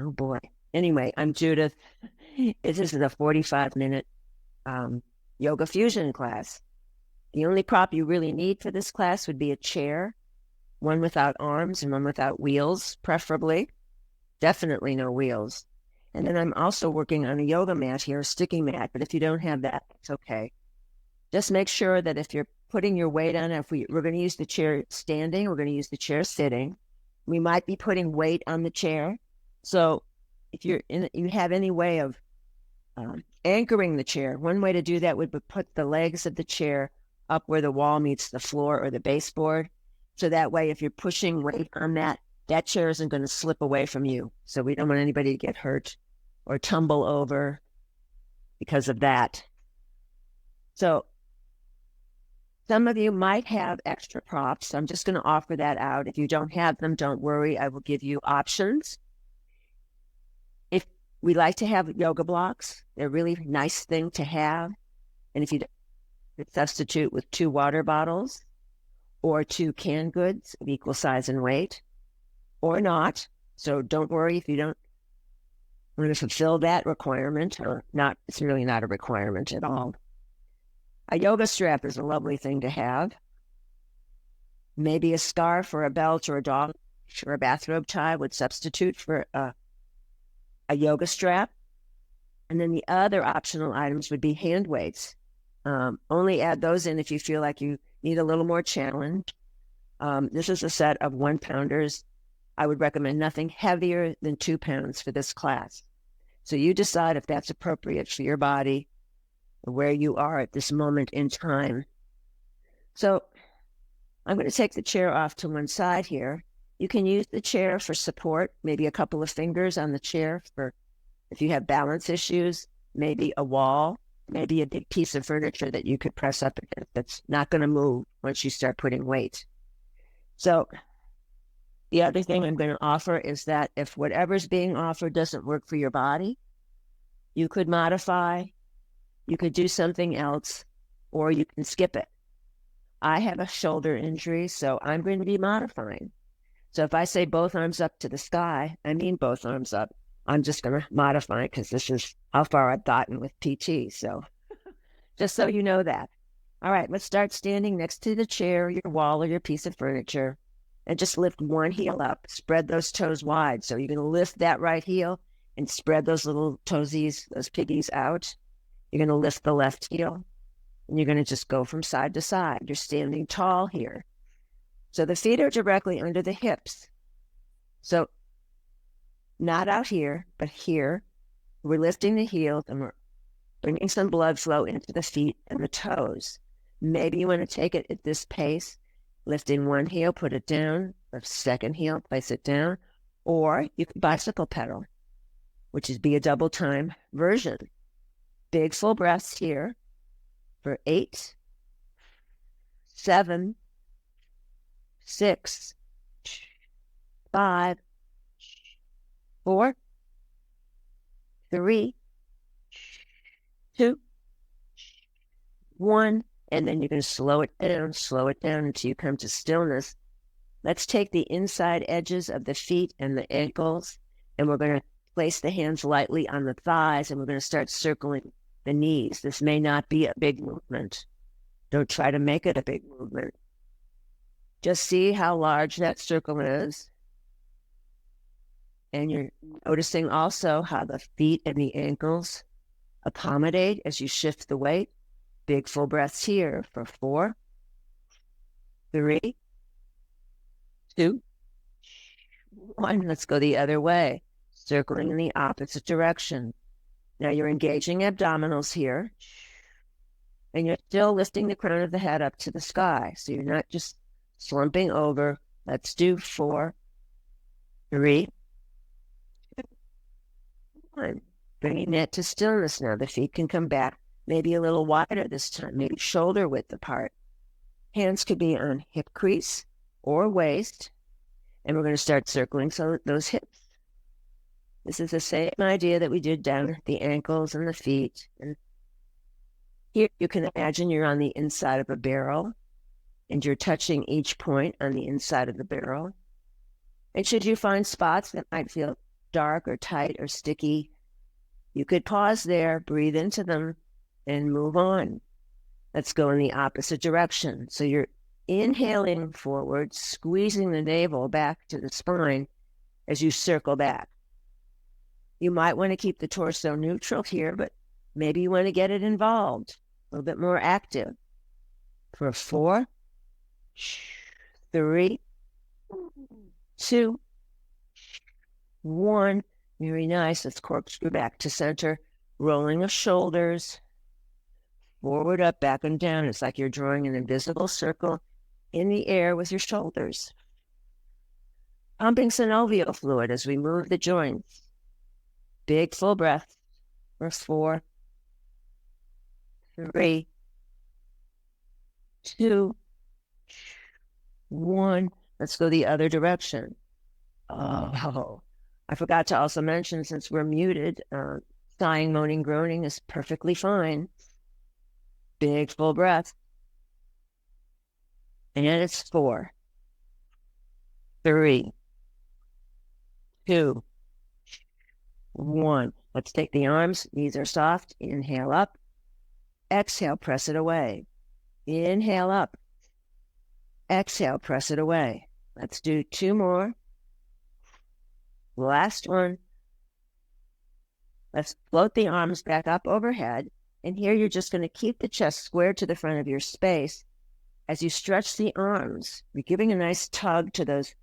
Oh boy. Anyway, I'm Judith. This is a 45-minute yoga fusion class. The only prop you really need for this class would be a chair, one without arms and one without wheels, preferably. Definitely no wheels. And then I'm also working on a yoga mat here, a sticky mat, but if you don't have that, it's okay. Just make sure that if you're putting your weight on, we're going to use the chair standing, we're going to use the chair sitting. We might be putting weight on the chair. So if you have any way of anchoring the chair, one way to do that would be put the legs of the chair up where the wall meets the floor or the baseboard. So that way, if you're pushing weight on that chair isn't going to slip away from you. So we don't want anybody to get hurt or tumble over because of that. So some of you might have extra props. I'm just going to offer that out. If you don't have them, don't worry. I will give you options. If we like to have yoga blocks, they're a really nice thing to have. And if you substitute with 2 water bottles or 2 canned goods of equal size and weight, or not. So don't worry if you don't want to fulfill that requirement, or not. It's really not a requirement at all. A yoga strap is a lovely thing to have. Maybe a scarf or a belt or a dog or a bathrobe tie would substitute for a yoga strap. And then the other optional items would be hand weights. Only add those in if you feel like you need a little more challenge. This is a set of 1-pounders. I would recommend nothing heavier than 2 pounds for this class. So you decide if that's appropriate for your body, where you are at this moment in time. So I'm going to take the chair off to one side here. You can use the chair for support, maybe a couple of fingers on the chair for if you have balance issues, maybe a wall, maybe a big piece of furniture that you could press up against that's not going to move once you start putting weight. So the other thing I'm going to offer is that if whatever's being offered doesn't work for your body, you could modify. You could do something else, or you can skip it. I have a shoulder injury, so I'm going to be modifying. So if I say both arms up to the sky, I mean both arms up. I'm just going to modify because this is how far I've gotten with PT. So just so you know that. All right, let's start standing next to the chair, your wall, or your piece of furniture, and just lift one heel up. Spread those toes wide. So you're going to lift that right heel and spread those little toesies, those piggies out. You're going to lift the left heel, and you're going to just go from side to side. You're standing tall here. So the feet are directly under the hips. So not out here, but here. We're lifting the heels, and we're bringing some blood flow into the feet and the toes. Maybe you want to take it at this pace, lifting one heel, put it down, the second heel, place it down, or you can bicycle pedal, which is be a double time version. Big full breaths here for 8, 7, 6, 5, 4, 3, 2, 1. And then you're going to slow it down until you come to stillness. Let's take the inside edges of the feet and the ankles, and we're going to place the hands lightly on the thighs, and we're going to start circling the knees. This may not be a big movement. Don't try to make it a big movement. Just see how large that circle is. And you're noticing also how the feet and the ankles accommodate as you shift the weight. Big full breaths here for 4, 3, 2, 1. Let's go the other way, circling in the opposite direction. Now you're engaging abdominals here, and you're still lifting the crown of the head up to the sky. So you're not just slumping over. Let's do 4, 3, 2, 1. Bringing that to stillness now. The feet can come back maybe a little wider this time, maybe shoulder width apart. Hands could be on hip crease or waist, and we're going to start circling those hips. This is the same idea that we did down the ankles and the feet. And here you can imagine you're on the inside of a barrel, and you're touching each point on the inside of the barrel. And should you find spots that might feel dark or tight or sticky, you could pause there, breathe into them, and move on. Let's go in the opposite direction. So you're inhaling forward, squeezing the navel back to the spine as you circle back. You might want to keep the torso neutral here, but maybe you want to get it involved, a little bit more active. For 4, 3, 2, 1. Very nice. Let's corkscrew back to center, rolling of shoulders, forward, up, back, and down. It's like you're drawing an invisible circle in the air with your shoulders. Pumping synovial fluid as we move the joints. Big full breath for 4, 3, 2, 1. Let's go the other direction. Oh, I forgot to also mention, since we're muted, sighing, moaning, groaning is perfectly fine. Big full breath. And it's 4, 3, 2, 1. Let's take the arms. Knees are soft. Inhale up. Exhale, press it away. Inhale up. Exhale, press it away. Let's do 2 more. Last one. Let's float the arms back up overhead. And here you're just going to keep the chest squared to the front of your space. As you stretch the arms, you're giving a nice tug to those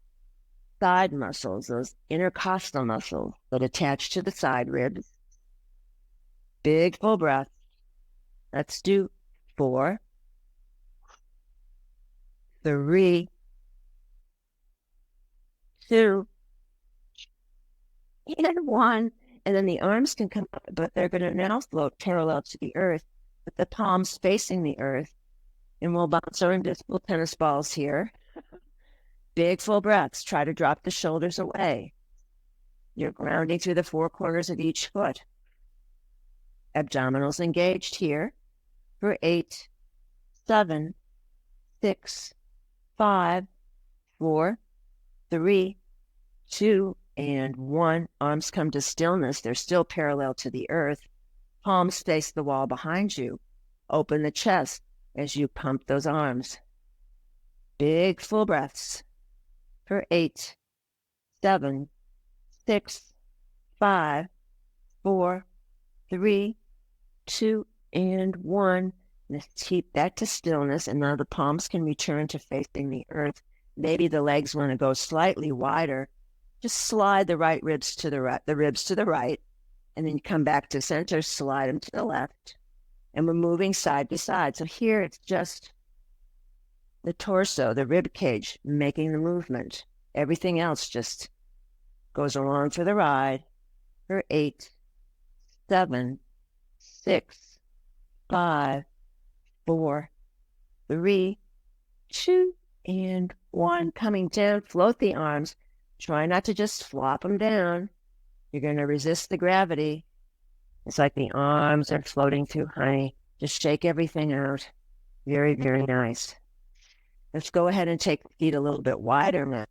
side muscles, those intercostal muscles that attach to the side ribs. Big full breath. Let's do 4, 3, 2, and 1. And then the arms can come up, but they're going to now float parallel to the earth, with the palms facing the earth. And we'll bounce our invisible tennis balls here. Big full breaths. Try to drop the shoulders away. You're grounding through the 4 corners of each foot. Abdominals engaged here for 8, 7, 6, 5, 4, 3, 2, and 1. Arms come to stillness. They're still parallel to the earth. Palms face the wall behind you. Open the chest as you pump those arms. Big full breaths for 8, 7, 6, 5, 4, 3, 2, and 1. Let's keep that to stillness. And now the palms can return to facing the earth. Maybe the legs want to go slightly wider. Just slide the right ribs to the right, and then you come back to center, slide them to the left. And we're moving side to side. So here it's just the torso, the rib cage, making the movement. Everything else just goes along for the ride for 8, 7, 6, 5, 4, 3, 2, and 1. Coming down, float the arms. Try not to just flop them down. You're going to resist the gravity. It's like the arms are floating through honey. Just shake everything out. Very, very nice. Let's go ahead and take the feet a little bit wider now.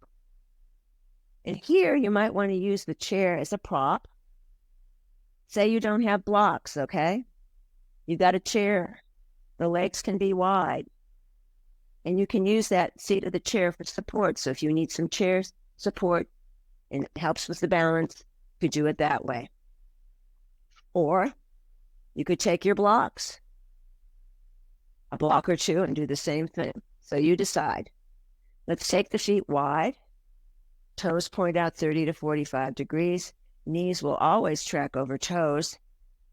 And here you might want to use the chair as a prop. Say you don't have blocks, okay? You got a chair. The legs can be wide. And you can use that seat of the chair for support. So if you need some chair support and it helps with the balance, you could do it that way. Or you could take your blocks, a block or two, and do the same thing. So you decide. Let's take the feet wide. Toes point out 30 to 45 degrees. Knees will always track over toes.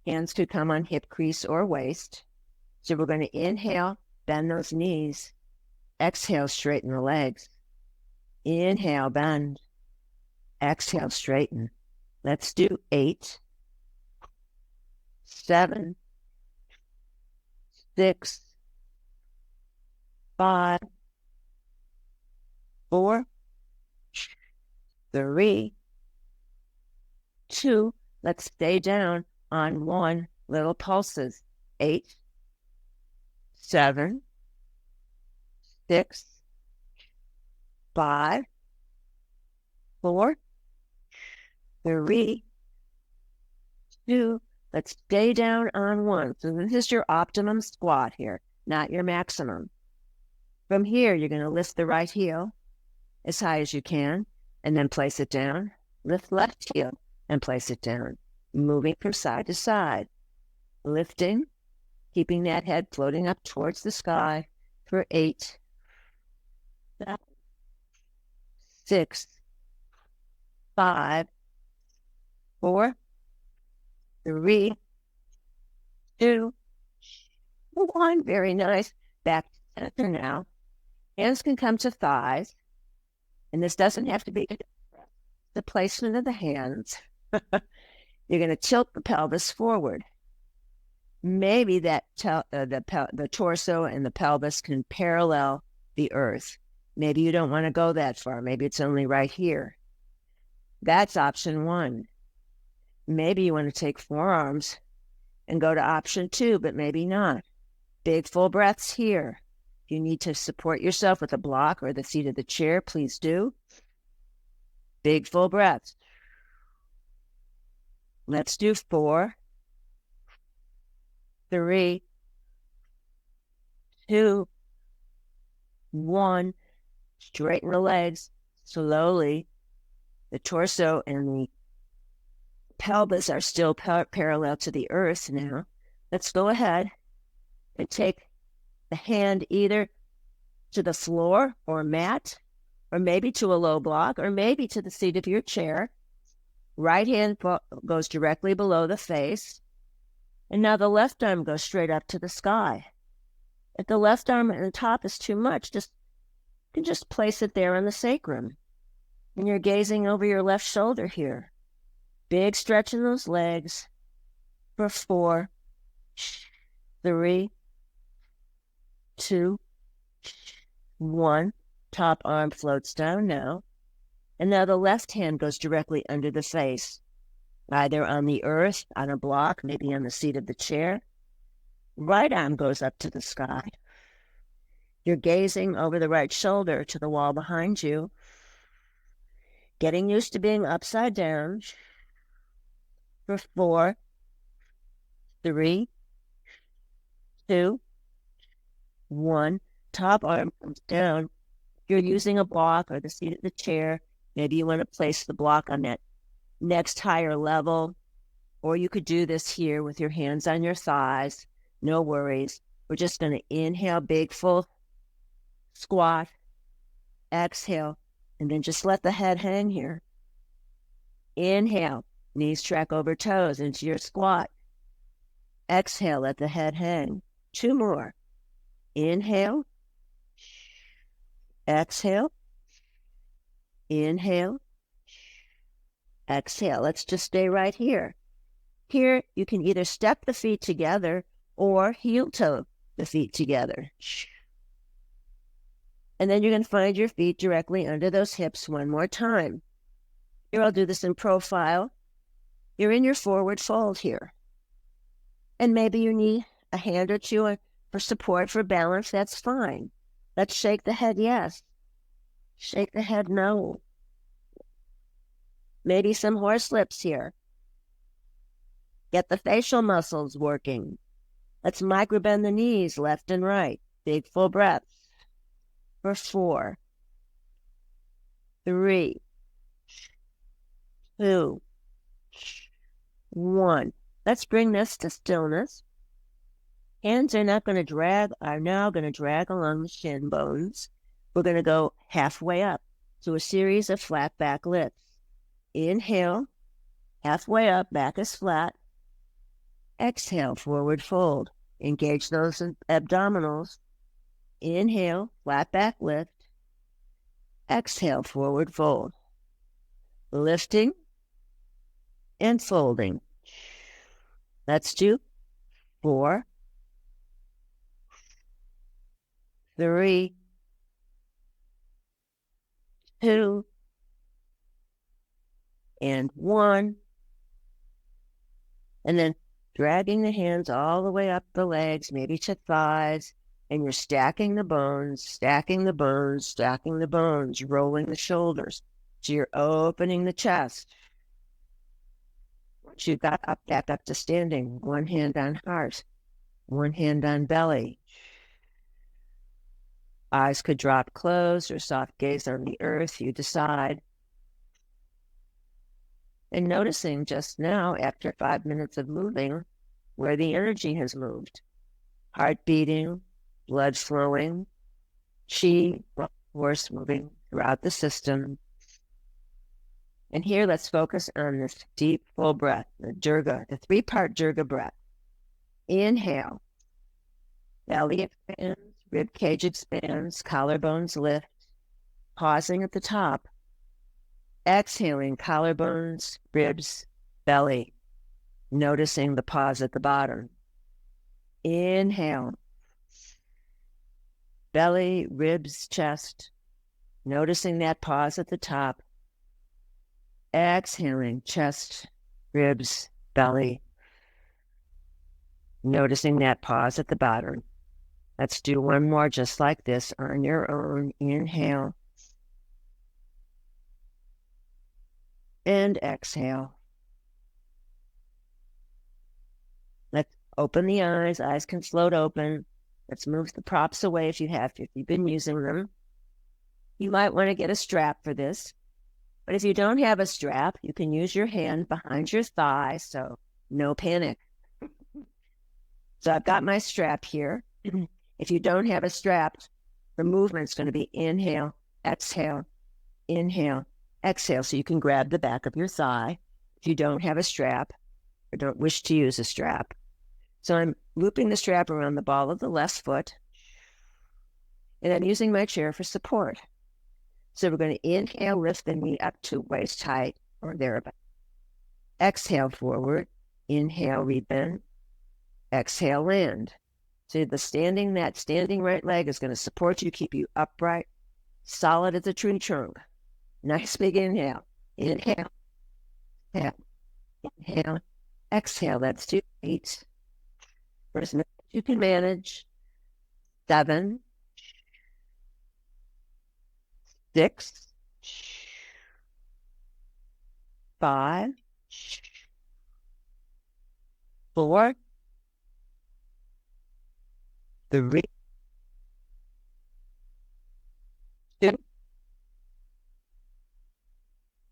Hands could come on hip crease or waist. So we're going to inhale, bend those knees. Exhale, straighten the legs. Inhale, bend. Exhale, straighten. Let's do 8, 7, 6, 5, 4, 3, 2. Let's stay down on 1. Little pulses. 8, 7, 6, 5, 4, 3, 2. Let's stay down on 1. So this is your optimum squat here, not your maximum. From here, you're going to lift the right heel as high as you can, and then place it down. Lift left heel and place it down. Moving from side to side. Lifting, keeping that head floating up towards the sky for 8, 7, 6, 5, 4, 3, 2, 1. Very nice. Back to center now. Hands can come to thighs. And this doesn't have to be the placement of the hands. You're going to tilt the pelvis forward. Maybe that the torso and the pelvis can parallel the earth. Maybe you don't want to go that far. Maybe it's only right here. That's option 1. Maybe you want to take forearms and go to option 2, but maybe not. Big full breaths here. If you need to support yourself with a block or the seat of the chair, please do. Big full breaths. Let's do 4, 3, 2, 1. Straighten the legs slowly. The torso and the pelvis are still parallel to the earth now. Let's go ahead and take the hand either to the floor or mat, or maybe to a low block, or maybe to the seat of your chair. Right hand goes directly below the face. And now the left arm goes straight up to the sky. If the left arm on top is too much, you can just place it there on the sacrum. And you're gazing over your left shoulder here. Big stretch in those legs for 4, 3, 2, 1. Top arm floats down now. And now the left hand goes directly under the face, either on the earth, on a block, maybe on the seat of the chair. Right arm goes up to the sky. You're gazing over the right shoulder to the wall behind you, getting used to being upside down for 4, 3, 2, 1. Top arm comes down. You're using a block or the seat of the chair. Maybe you want to place the block on that next higher level, or you could do this here with your hands on your thighs. No worries. We're just going to inhale, big full squat, exhale, and then just let the head hang here. Inhale, knees track over toes into your squat. Exhale, let the head hang. 2 more. Inhale, exhale, inhale, exhale. Let's just stay right here. Here, you can either step the feet together or heel toe the feet together. And then you're going to find your feet directly under those hips one more time. Here, I'll do this in profile. You're in your forward fold here. And maybe you need a hand or two for support, for balance. That's fine. Let's shake the head yes. Shake the head no. Maybe some horse lips here. Get the facial muscles working. Let's microbend the knees left and right. Big full breaths. For 4, 3, 2, 1. Let's bring this to stillness. Hands are now going to drag along the shin bones. We're going to go halfway up to a series of flat back lifts. Inhale, halfway up, back is flat. Exhale, forward fold. Engage those abdominals. Inhale, flat back lift. Exhale, forward fold. Lifting and folding. Let's do 4, 3, 2, and 1. And then dragging the hands all the way up the legs, maybe to thighs, and you're stacking the bones, stacking the bones, stacking the bones, rolling the shoulders. So you're opening the chest. once you got up, back up to standing, one hand on heart, one hand on belly. Eyes could drop closed or soft gaze on the earth, you decide. And noticing just now, after 5 minutes of moving, where the energy has moved. Heart beating, blood flowing, chi, force moving throughout the system. And here, let's focus on this deep, full breath, the Durga, the 3-part Durga breath. Inhale, belly expands, rib cage expands, collarbones lift, pausing at the top. Exhaling, collarbones, ribs, belly, noticing the pause at the bottom. Inhale, belly, ribs, chest, noticing that pause at the top. Exhaling, chest, ribs, belly, noticing that pause at the bottom. Let's do one more just like this on your own. Inhale and exhale. Let's open the eyes. Eyes can float open. Let's move the props away if you've been using them. You might want to get a strap for this. But if you don't have a strap, you can use your hand behind your thigh, so no panic. So I've got my strap here. If you don't have a strap, the movement's going to be inhale, exhale, inhale, exhale. So you can grab the back of your thigh if you don't have a strap or don't wish to use a strap. So I'm looping the strap around the ball of the left foot, and I'm using my chair for support. So we're going to inhale, lift the knee up to waist height or thereabout. Exhale forward, inhale, rebend, exhale, land. So that standing right leg is going to support you, keep you upright, solid as a tree trunk. Nice big inhale. Inhale, exhale, inhale, exhale. Let's do 8. For as much as you can manage. 7, 6, 5, 4, 3, 2,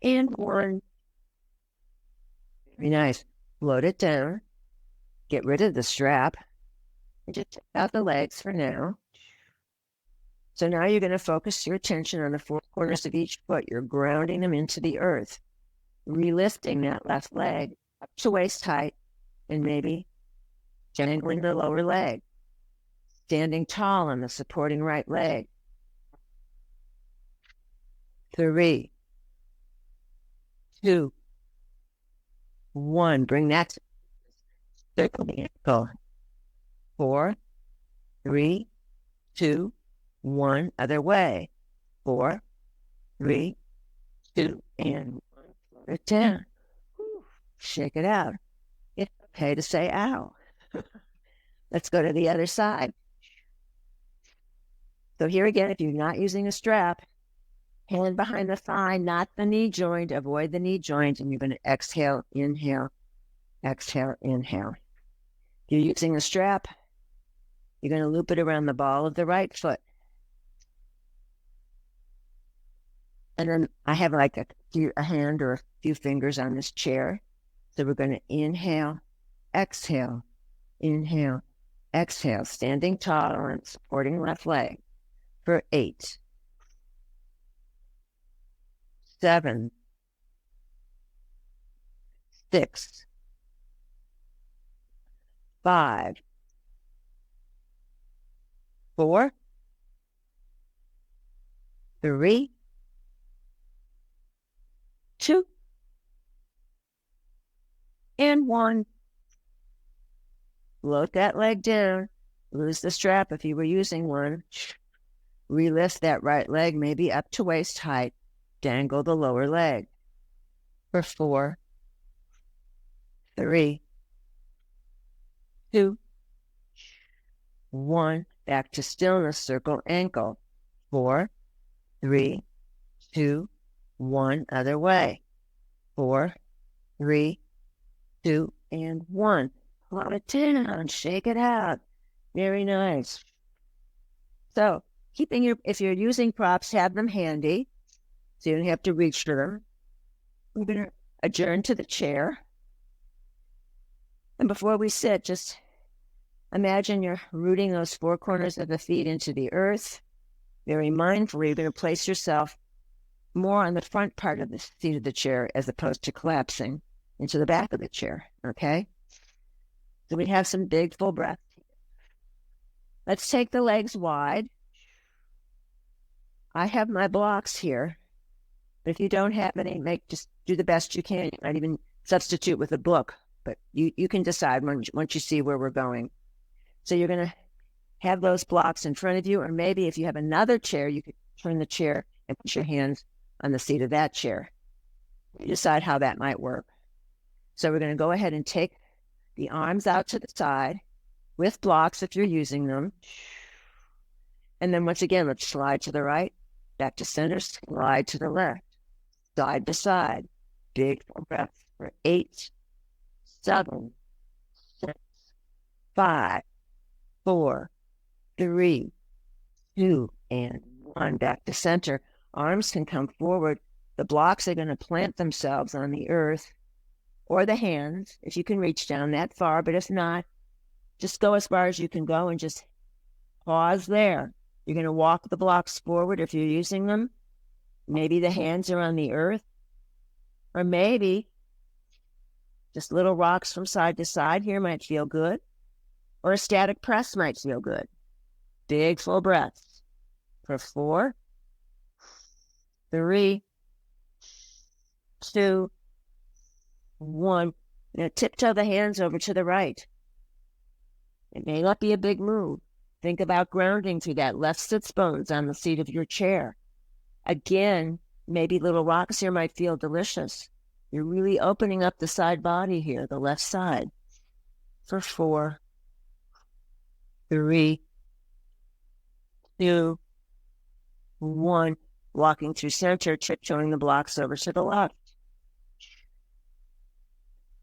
and 1. Very nice. Float it down. Get rid of the strap. And just take out the legs for now. So now you're going to focus your attention on the 4 corners of each foot. You're grounding them into the earth. Relifting that left leg up to waist height and maybe jangling the lower leg. Standing tall on the supporting right leg. 3, 2, 1. Bring that to circle the ankle. 4, 3, 2, 1. Other way. 4, 3, 2, and 1. Float it down. Shake it out. It's okay to say ow. Let's go to the other side. So here again, if you're not using a strap, hand behind the thigh, not the knee joint. Avoid the knee joint, and you're going to exhale, inhale, exhale, inhale. If you're using a strap, you're going to loop it around the ball of the right foot. And then I have like a hand or a few fingers on this chair. So we're going to inhale, exhale, inhale, exhale, standing tall and supporting left leg for 8, 7, 6, 5, 4, 3, 2, and 1. Float that leg down. Lose the strap if you were using one. Relift that right leg maybe up to waist height. Dangle the lower leg for 4, 3, 2, 1. Back to stillness, circle ankle. 4, 3, 2, 1. Other way. 4, 3, 2, and 1. Plot it down, shake it out. Very nice. So if you're using props, have them handy so you don't have to reach for them. We're going to adjourn to the chair. And before we sit, just imagine you're rooting those four corners of the feet into the earth. Very mindfully, you're going to place yourself more on the front part of the seat of the chair as opposed to collapsing into the back of the chair, okay? So we have some big, full breaths. Let's take the legs wide. I have my blocks here, but if you don't have any, just do the best you can. You might even substitute with a book, but you can decide once you see where we're going. So you're going to have those blocks in front of you, or maybe if you have another chair, you could turn the chair and put your hands on the seat of that chair. You decide how that might work. So we're going to go ahead and take the arms out to the side with blocks if you're using them. And then once again, let's slide to the right, back to center, slide to the left, side to side. Big full breath for 8, 7, 6, 5, 4, 3, 2, and 1. Back to center. Arms can come forward. The blocks are going to plant themselves on the earth or the hands if you can reach down that far. But if not, just go as far as you can go and just pause there. You're going to walk the blocks forward if you're using them. Maybe the hands are on the earth, or maybe just little rocks from side to side here might feel good, or a static press might feel good. Big full breaths for 4, 3, 2, 1. Now tiptoe the hands over to the right. It may not be a big move. Think about grounding through that left sits bones on the seat of your chair. Again, maybe little rocks here might feel delicious. You're really opening up the side body here, the left side. For 4, 3, 2, 1. Walking through center, tiptoeing the blocks over to the left.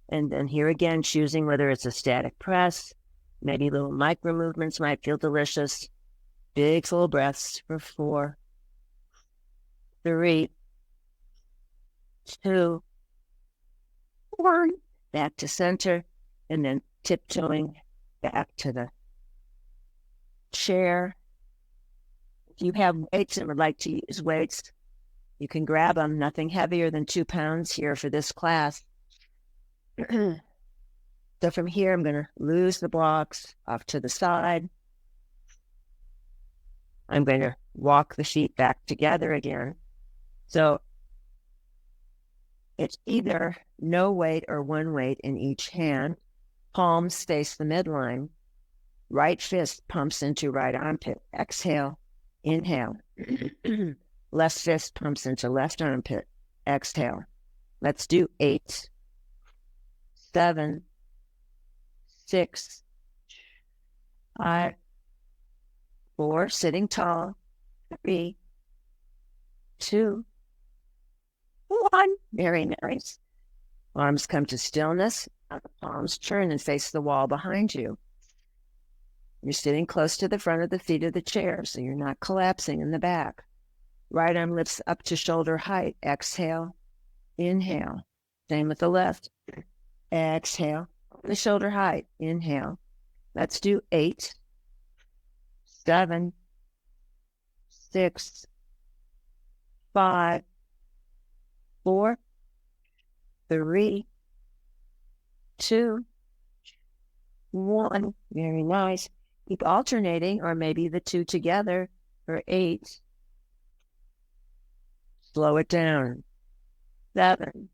And then here again, choosing whether it's a static press, maybe little micro movements might feel delicious. Big full breaths for 4, 3, 2, 1. Back to center, and then tiptoeing back to the chair. If you have weights and would like to use weights, you can grab them. Nothing heavier than 2 pounds here for this class. So from here, I'm going to lose the blocks off to the side. I'm going to walk the feet back together again. So it's either no weight or one weight in each hand. Palms face the midline. Right fist pumps into right armpit. Exhale, inhale. Left fist pumps into left armpit. Exhale. Let's do 8, 7, 6, 5, 4, sitting tall. 3, 2, 1. Very nice. Arms come to stillness. The palms turn and face the wall behind you. You're sitting close to the front of the feet of the chair, so you're not collapsing in the back. Right arm lifts up to shoulder height. Exhale, inhale. Same with the left. Exhale, the shoulder height. Inhale. Let's do 8, 7, 6, 5, 4, 3, 2, 1. Very nice. Keep alternating, or maybe the 2 together for 8. Slow it down. 7,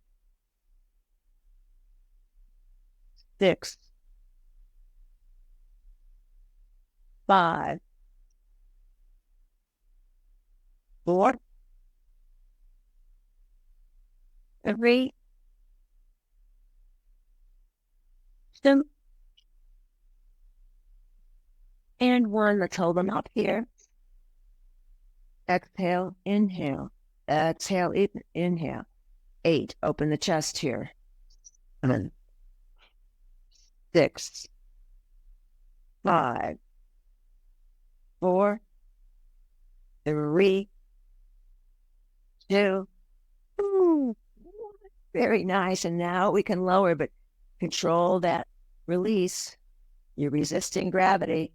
6, 5, 4, 3, 2, and 1. Let's hold them up here. Exhale, inhale. Exhale, inhale. 8. Open the chest here. 7, 6, 5, 4, 3, 2. Ooh, very nice. And now we can lower, but control that release. You're resisting gravity.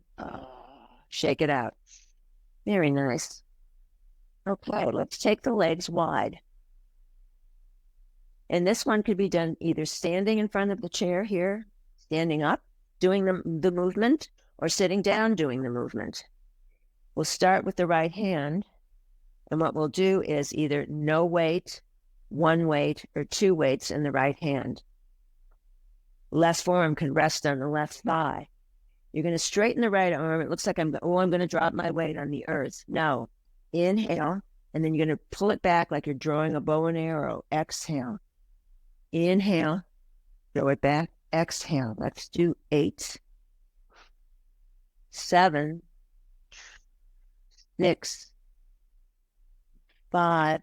Shake it out. Very nice. Okay, let's take the legs wide. And this one could be done either standing in front of the chair here, standing up, doing the movement, or sitting down doing the movement. We'll start with the right hand. And what we'll do is either no weight, one weight, or two weights in the right hand. Left forearm can rest on the left thigh. You're going to straighten the right arm. It looks like I'm going to drop my weight on the earth. No. Inhale, and then you're going to pull it back like you're drawing a bow and arrow. Exhale. Inhale, throw it back. Exhale. Let's do 8, 7, 6, 5,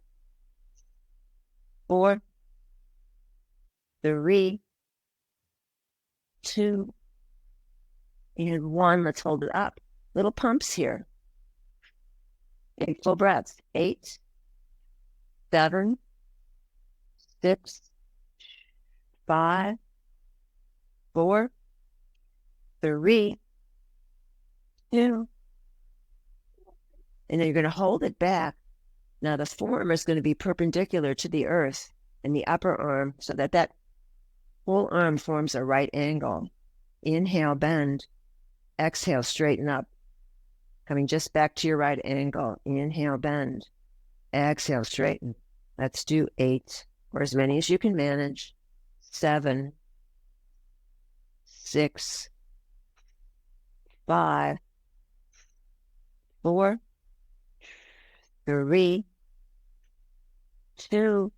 4, 3, 2, and 1. Let's hold it up. Little pumps here. Take full breaths. 8, 7, 6, 5, 4, 3, 2. And then you're going to hold it back. Now the forearm is going to be perpendicular to the earth and the upper arm so that that whole arm forms a right angle. Inhale, bend. Exhale, straighten up. Coming just back to your right angle. Inhale, bend. Exhale, straighten. Let's do 8, or as many as you can manage. 7, 6, 5, 4, 3, 2,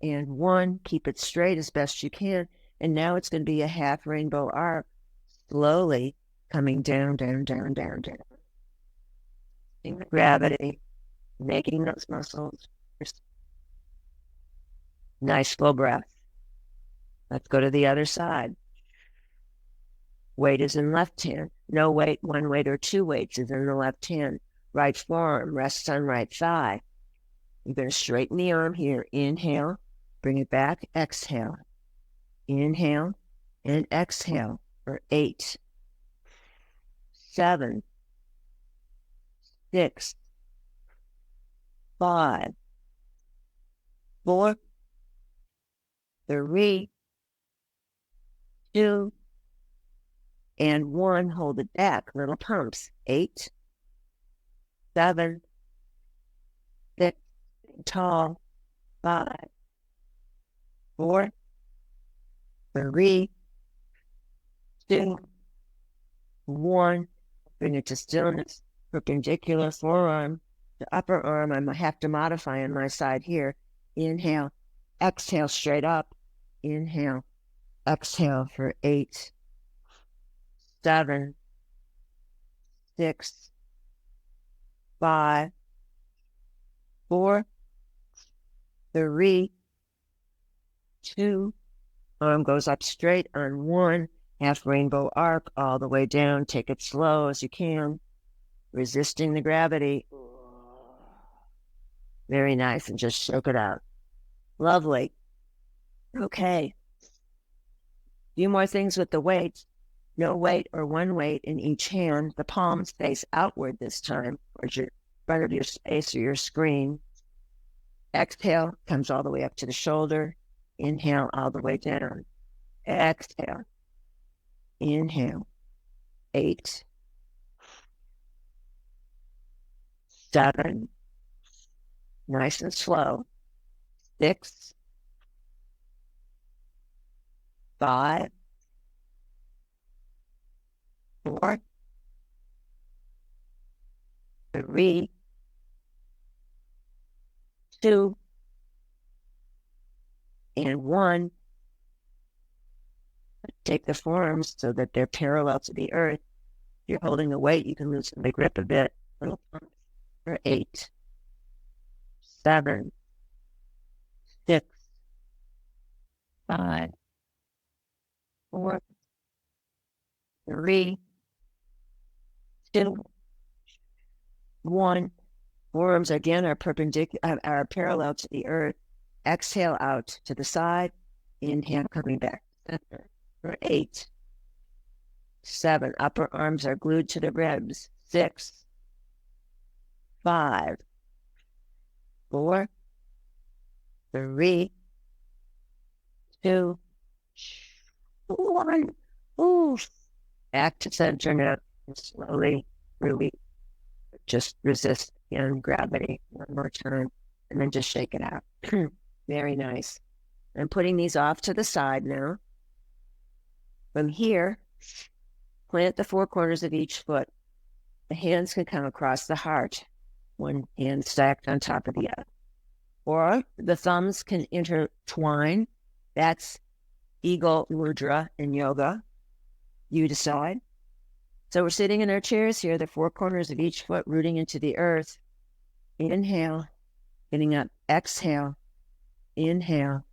and 1. Keep it straight as best you can. And now it's going to be a half rainbow arc, slowly coming down, down, down, down, down. Gravity, making those muscles. Nice full breath. Let's go to the other side. Weight is in left hand. No weight, one weight, or two weights is in the left hand. Right forearm rests on right thigh. You're going to straighten the arm here. Inhale, bring it back. Exhale. Inhale and exhale for 8, 7, 6, 5, 4, 3, 2, and 1. Hold it back. Little pumps. 8, 7, 6, tall. 5, 4, 3, 2, 1. Bring it to stillness. Perpendicular forearm. The upper arm I have to modify on my side here. Inhale. Exhale straight up. Inhale. Exhale for 8, 7, 6, 5, 4, 3, 2. Arm goes up straight on 1. Half rainbow arc all the way down. Take it slow as you can. Resisting the gravity. Very nice. And just choke it out. Lovely. Okay. A few more things with the weights. No weight or one weight in each hand. The palms face outward this time, towards your front of your space or your screen. Exhale comes all the way up to the shoulder. Inhale all the way down. Exhale. Inhale. 8, 7. Nice and slow. 6, 5, 4, 3, 2, and 1. Take the forearms so that they're parallel to the earth. If you're holding the weight, you can loosen the grip a bit. Little pump for 8, 7, 6, 5, 4, 4, 3, 2, 1. Forearms again are perpendicular, are parallel to the earth. Exhale out to the side. Inhale, coming back to center. For 8, 7. Upper arms are glued to the ribs. 6, 5, 4, 3, 2, 1. Ooh. Back to center now. Slowly, really, just resist again gravity one more time, and then just shake it out. Very nice. I'm putting these off to the side now. From here, plant the 4 corners of each foot. The hands can come across the heart, one hand stacked on top of the other. Or the thumbs can intertwine. That's Eagle Mudra in yoga. You decide. So we're sitting in our chairs here, the 4 corners of each foot rooting into the earth. Inhale, getting up. Exhale, inhale,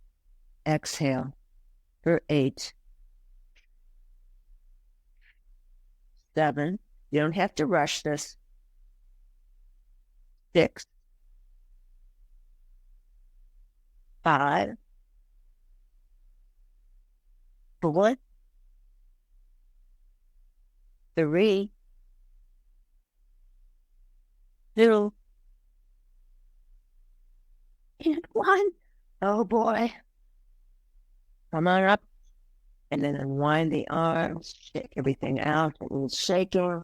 exhale. For 8, 7. You don't have to rush this. 6, 5, 4, 3, 2, and 1. Oh boy. Come on up. And then unwind the arms, shake everything out, a little shaking.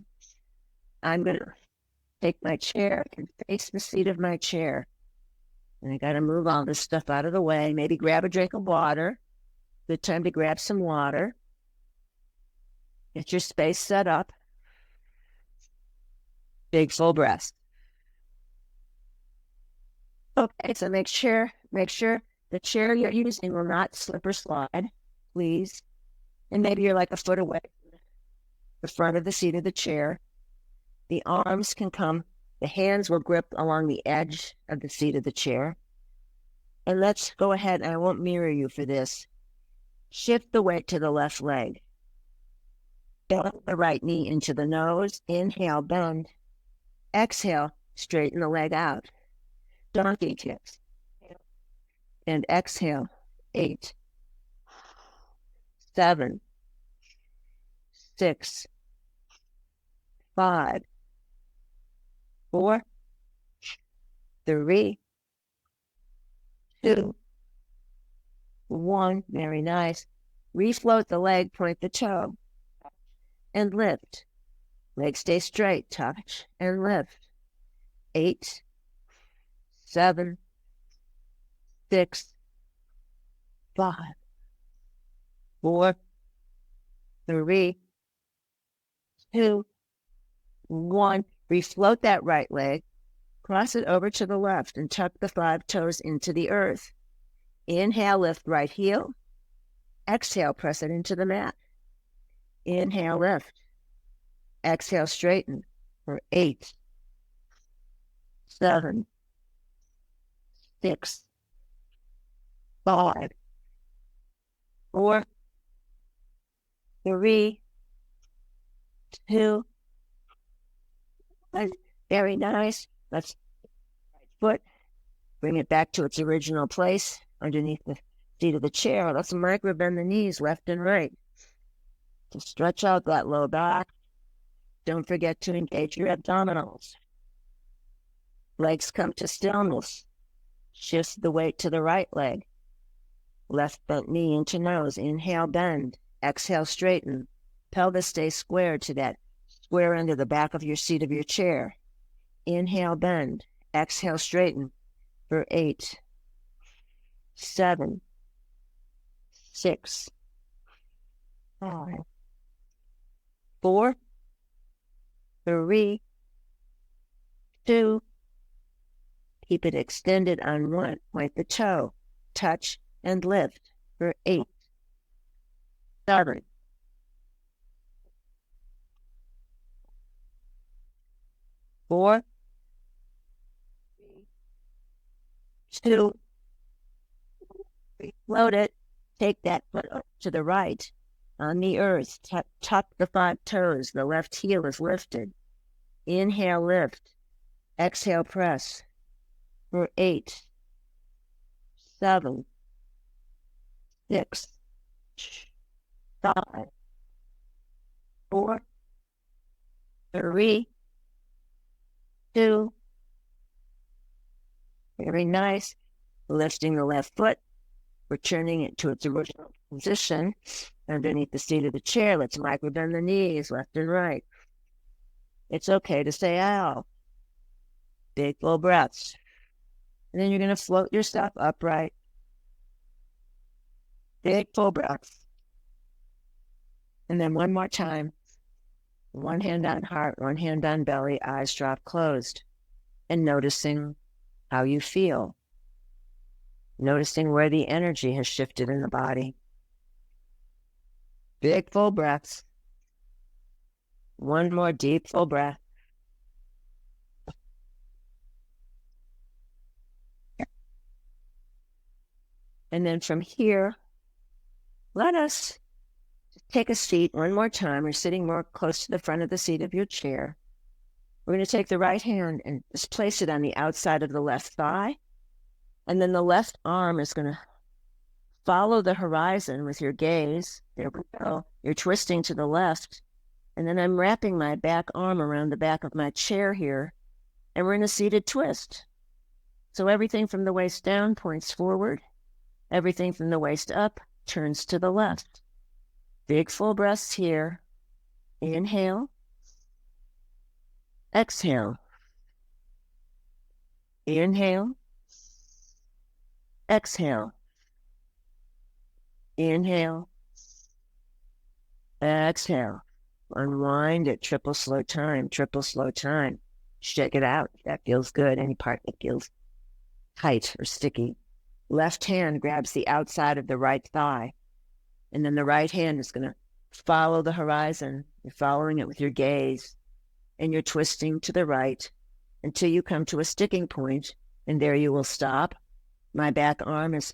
I'm going to take my chair and face the seat of my chair. And I got to move all this stuff out of the way. Maybe grab a drink of water. Good time to grab some water. Get your space set up. Big full breath. Okay, so make sure the chair you're using will not slip or slide, please. And maybe you're like a foot away from the front of the seat of the chair. The arms can come, the hands will grip along the edge of the seat of the chair. And let's go ahead, and I won't mirror you for this. Shift the weight to the left leg. Bend the right knee into the nose. Inhale, bend. Exhale, straighten the leg out. Donkey kicks. And exhale. 8, 7, 6, 5, 4, 3, 2, 1. Very nice. Refloat the leg, point the toe, and lift. Leg stay straight, touch, and lift. 8, 7, 6, 5, 4, 3, 2, 1. Refloat that right leg. Cross it over to the left and tuck the 5 toes into the earth. Inhale, lift right heel. Exhale, press it into the mat. Inhale, lift. Exhale, straighten for 8, 7, 6, 5, 4, 3, 2, 1. Very nice. Let's right foot, bring it back to its original place underneath the seat of the chair. Let's micro bend the knees left and right to stretch out that low back. Don't forget to engage your abdominals. Legs come to stillness. Shift the weight to the right leg. Left bent knee into nose. Inhale, bend. Exhale, straighten. Pelvis stays square to that square end of the back of your seat of your chair. Inhale, bend. Exhale, straighten for 8, 7, 6, 5, 4, 3, 2. Keep it extended on 1. Point the toe, touch, and lift for 8, 7, 4, 2. Reload it. Take that foot up to the right. on the earth. Tuck the 5 toes. The left heel is lifted. Inhale, lift. Exhale, press. For 8, 7, 6, 5, 4, 3, 2. Very nice. Lifting the left foot, returning it to its original position underneath the seat of the chair. Let's micro bend the knees left and right. It's okay to say ow. Big full breaths. And then you're going to float yourself upright. Big full breaths. And then one more time. One hand on heart, one hand on belly, eyes drop closed. And noticing how you feel. Noticing where the energy has shifted in the body. Big full breaths. One more deep full breath. And then from here, let us take a seat one more time. We're sitting more close to the front of the seat of your chair. We're going to take the right hand and just place it on the outside of the left thigh. And then the left arm is going to follow the horizon with your gaze. There we go. You're twisting to the left. And then I'm wrapping my back arm around the back of my chair here. And we're in a seated twist. So everything from the waist down points forward. Everything from the waist up turns to the left. Big full breaths here. Inhale. Exhale. Inhale. Exhale. Inhale. Exhale. Unwind at triple slow time, triple slow time. Shake it out. That feels good. Any part that feels tight or sticky. Left hand grabs the outside of the right thigh. And then the right hand is going to follow the horizon. You're following it with your gaze. And you're twisting to the right until you come to a sticking point. And there you will stop. My back arm is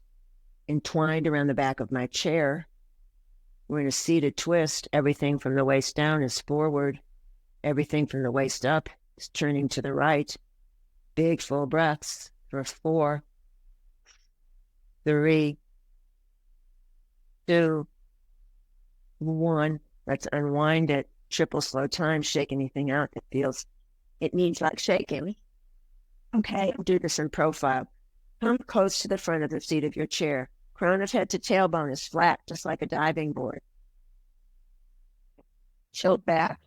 entwined around the back of my chair. We're in a seated twist. Everything from the waist down is forward. Everything from the waist up is turning to the right. Big full breaths for 4, 3, 2, 1. Let's unwind it. Triple slow time. Shake anything out that feels it needs like shaking. Okay, I'll do this in profile. Come close to the front of the seat of your chair. Crown of head to tailbone is flat, just like a diving board. Tilt back.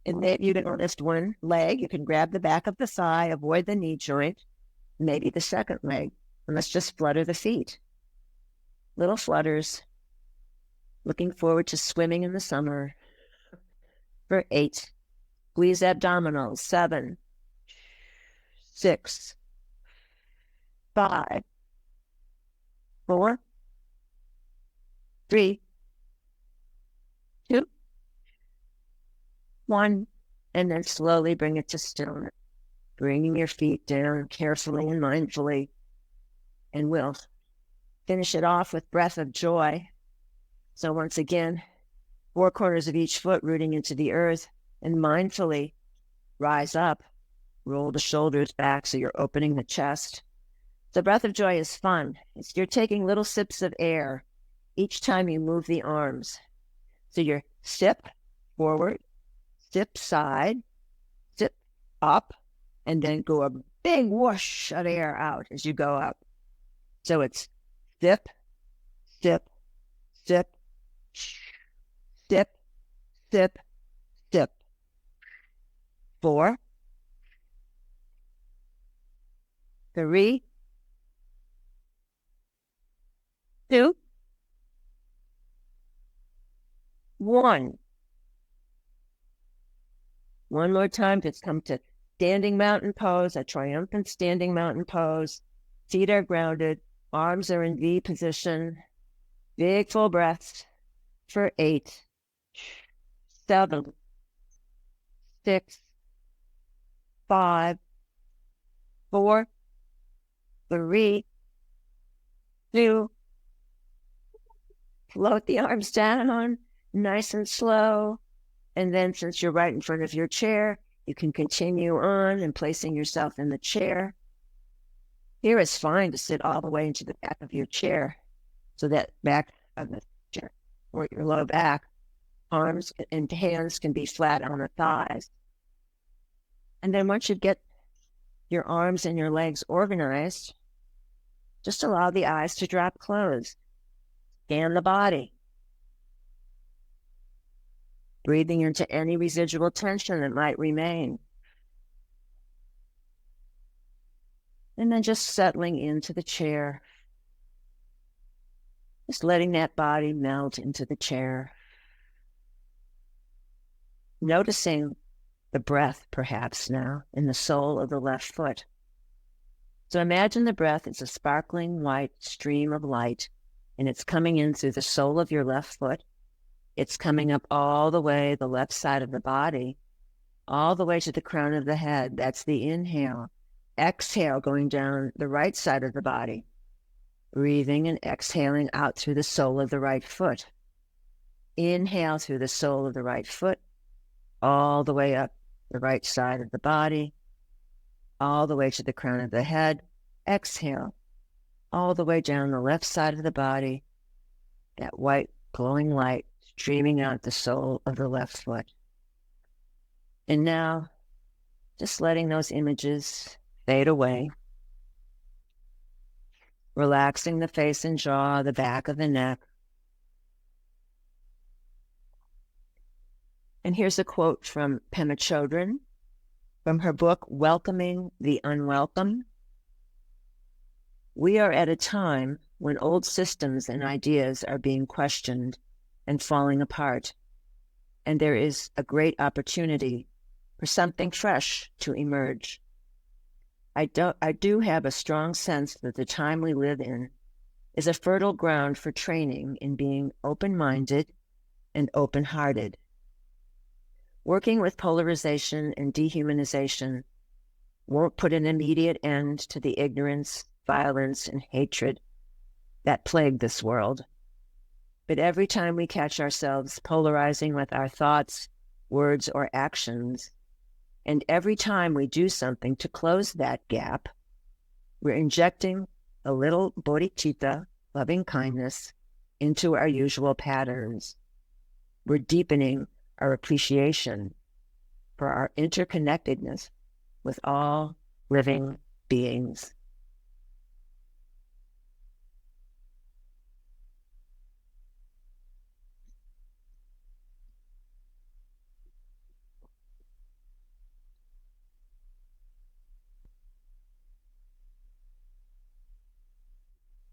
And then you can lift one leg. You can grab the back of the thigh, avoid the knee joint, maybe the second leg. And let's just flutter the feet. Little flutters. Looking forward to swimming in the summer. For 8. Squeeze abdominals. 7, 6, 5, 4, 3, 2, 1. And then slowly bring it to stillness. Bringing your feet down carefully and mindfully. And we'll finish it off with breath of joy. So once again, 4 corners of each foot rooting into the earth, and mindfully rise up. Roll the shoulders back so you're opening the chest. The breath of joy is fun. You're taking little sips of air each time you move the arms. So you're sip forward, sip side, sip up, and then go a big whoosh of air out as you go up. So it's sip, sip, sip, sip, sip, sip. 4, 3, 2, 1. One more time. Just come to standing mountain pose, a triumphant standing mountain pose. Feet are grounded. Arms are in V position. Big full breaths for 8, 7, 6, 5, 4, 3, 2, Float the arms down, nice and slow. And then since you're right in front of your chair, you can continue on and placing yourself in the chair. Here it's fine to sit all the way into the back of your chair, so that back of the chair, or your low back, arms and hands can be flat on the thighs. And then once you get your arms and your legs organized, just allow the eyes to drop closed. Scan the body, breathing into any residual tension that might remain. And then just settling into the chair, just letting that body melt into the chair. Noticing the breath, perhaps now, in the sole of the left foot. So imagine the breath is a sparkling white stream of light, and it's coming in through the sole of your left foot. It's coming up all the way the left side of the body, all the way to the crown of the head. That's the inhale. Exhale, going down the right side of the body. Breathing and exhaling out through the sole of the right foot. Inhale through the sole of the right foot, all the way up the right side of the body, all the way to the crown of the head. Exhale, all the way down the left side of the body, that white glowing light streaming out the sole of the left foot. And now, just letting those images fade away, relaxing the face and jaw, the back of the neck. And here's a quote from Pema Chodron from her book, Welcoming the Unwelcome. We are at a time when old systems and ideas are being questioned and falling apart, and there is a great opportunity for something fresh to emerge. I do have a strong sense that the time we live in is a fertile ground for training in being open-minded and open-hearted. Working with polarization and dehumanization won't put an immediate end to the ignorance, violence, and hatred that plague this world. But every time we catch ourselves polarizing with our thoughts, words, or actions, and every time we do something to close that gap, we're injecting a little bodhicitta, loving kindness, into our usual patterns. We're deepening our appreciation for our interconnectedness with all living beings.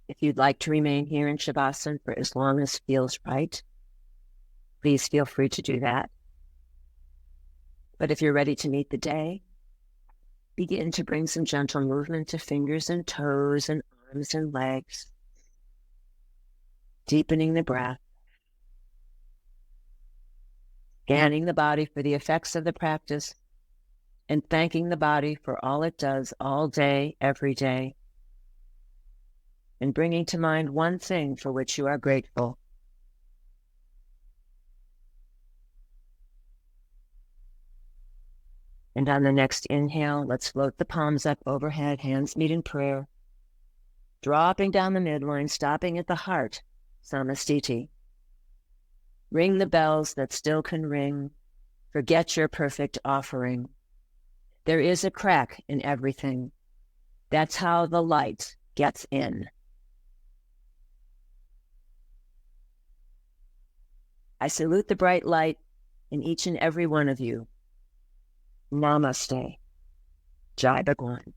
If you'd like to remain here in Shavasana for as long as feels right, please feel free to do that. But if you're ready to meet the day, begin to bring some gentle movement to fingers and toes and arms and legs, deepening the breath, scanning the body for the effects of the practice, and thanking the body for all it does all day, every day, and bringing to mind one thing for which you are grateful. And on the next inhale, let's float the palms up overhead, hands meet in prayer, dropping down the midline, stopping at the heart, Samastiti. Ring the bells that still can ring, forget your perfect offering. There is a crack in everything. That's how the light gets in. I salute the bright light in each and every one of you. Namaste. Jai Bhagwan.